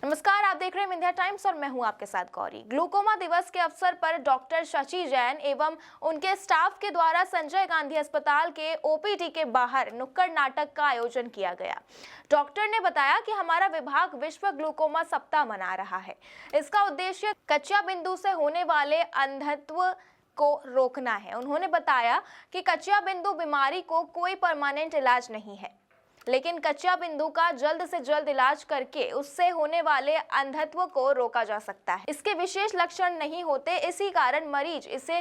नमस्कार, आप देख रहे हैं विंध्या टाइम्स और मैं हूं आपके साथ गौरी। ग्लूकोमा दिवस के अवसर पर डॉक्टर शशि जैन एवं उनके स्टाफ के द्वारा संजय गांधी अस्पताल के ओपीडी के बाहर नुक्कड़ नाटक का आयोजन किया गया। डॉक्टर ने बताया कि हमारा विभाग विश्व ग्लूकोमा सप्ताह मना रहा है। इसका उद्देश्य कच्चा बिंदु से होने वाले अंधत्व को रोकना है। उन्होंने बताया कि कच्चा बिंदु बीमारी को कोई परमानेंट इलाज नहीं है, लेकिन कच्चा बिंदु का जल्द से जल्द इलाज करके उससे होने वाले अंधत्व को रोका जा सकता है। इसके विशेष लक्षण नहीं होते, इसी कारण मरीज इसे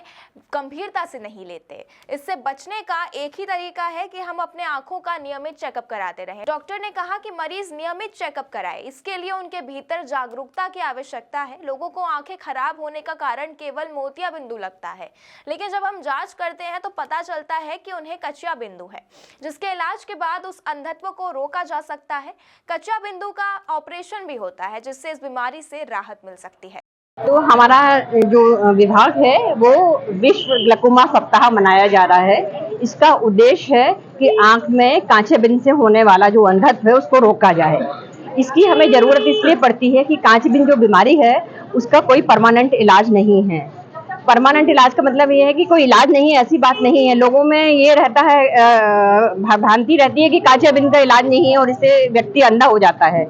गंभीरता से नहीं लेते। इससे बचने का एक ही तरीका है कि हम अपने आंखों का नियमित चेकअप कराते रहें। डॉक्टर ने कहा कि मरीज नियमित चेकअप कराए, इसके लिए उनके भीतर जागरूकता की आवश्यकता है। लोगों को आंखें खराब होने का कारण केवल मोतिया बिंदु लगता है, लेकिन जब हम जाँच करते हैं तो पता चलता है कि उन्हें कच्चा बिंदु है, जिसके इलाज के बाद उस को रोका जा सकता है। कच्चा बिंदु का ऑपरेशन भी होता है, जिससे इस बीमारी से राहत मिल सकती है। तो हमारा जो विभाग है वो विश्व ग्लूकोमा सप्ताह मनाया जा रहा है। इसका उद्देश्य है कि आंख में कांचे बिंदु से होने वाला जो अंधत्व है उसको रोका जाए। इसकी हमें जरूरत इसलिए पड़ती है कि कांचे बिंदु जो बीमारी है उसका कोई परमानेंट इलाज नहीं है। परमानेंट इलाज का मतलब ये है कि कोई इलाज नहीं है, ऐसी बात नहीं है। लोगों में ये रहता है, भ्रांति रहती है कि कांचा बिंदु का इलाज नहीं है और इससे व्यक्ति अंधा हो जाता है।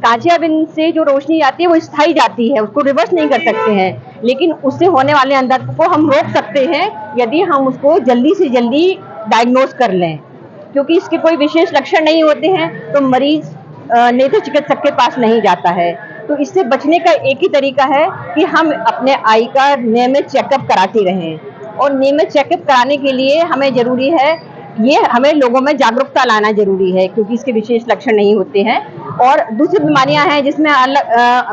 कांचा बिंदु से जो रोशनी आती है वो स्थायी जाती है, उसको रिवर्स नहीं कर सकते हैं, लेकिन उससे होने वाले अंधत्व को हम रोक सकते हैं यदि हम उसको जल्दी से जल्दी डायग्नोज कर लें। क्योंकि इसके कोई विशेष लक्षण नहीं होते हैं तो मरीज नेत्र चिकित्सक के पास नहीं जाता है। तो इससे बचने का एक ही तरीका है कि हम अपने आई का नियमित चेकअप कराते रहें। और नियमित चेकअप कराने के लिए हमें जरूरी है, ये हमें लोगों में जागरूकता लाना जरूरी है, क्योंकि इसके विशेष लक्षण नहीं होते हैं। और दूसरी बीमारियां हैं जिसमें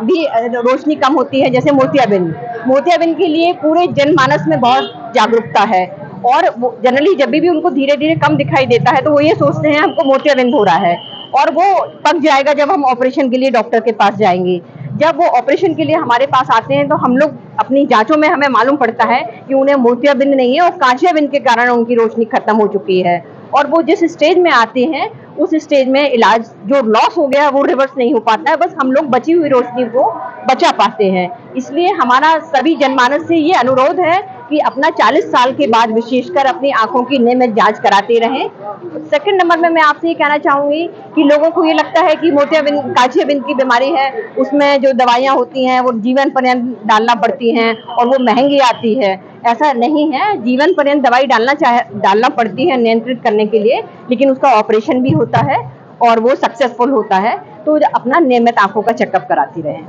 भी रोशनी कम होती है, जैसे मोतियाबिंद के लिए पूरे जनमानस में बहुत जागरूकता है। और जनरली जब भी उनको धीरे धीरे कम दिखाई देता है तो वो ये सोचते हैं हमको मोतियाबिंद हो रहा है, और वो पक जाएगा जब हम ऑपरेशन के लिए डॉक्टर के पास जाएंगे। जब वो ऑपरेशन के लिए हमारे पास आते हैं तो हम लोग अपनी जांचों में हमें मालूम पड़ता है कि उन्हें मोतियाबिंद नहीं है और कांचा बिंदु के कारण उनकी रोशनी खत्म हो चुकी है। और वो जिस स्टेज में आते हैं उस स्टेज में इलाज जो लॉस हो गया वो रिवर्स नहीं हो पाता है, बस हम लोग बची हुई रोशनी को बचा पाते हैं। इसलिए हमारा सभी जनमानस से ये अनुरोध है कि अपना 40 साल के बाद विशेषकर अपनी आंखों की नियमित जांच कराते रहें। सेकंड नंबर में मैं आपसे ये कहना चाहूंगी कि लोगों को ये लगता है कि मोतियाबिंद कांचे बिंदु की बीमारी है, उसमें जो दवाइयां होती हैं वो जीवन पर्यंत डालना पड़ती हैं और वो महंगी आती है। ऐसा नहीं है, जीवन पर्यंत दवाई डालना पड़ती है नियंत्रित करने के लिए, लेकिन उसका ऑपरेशन भी होता है और वो सक्सेसफुल होता है। तो अपना नियमित आंखों का चेकअप कराती रहें।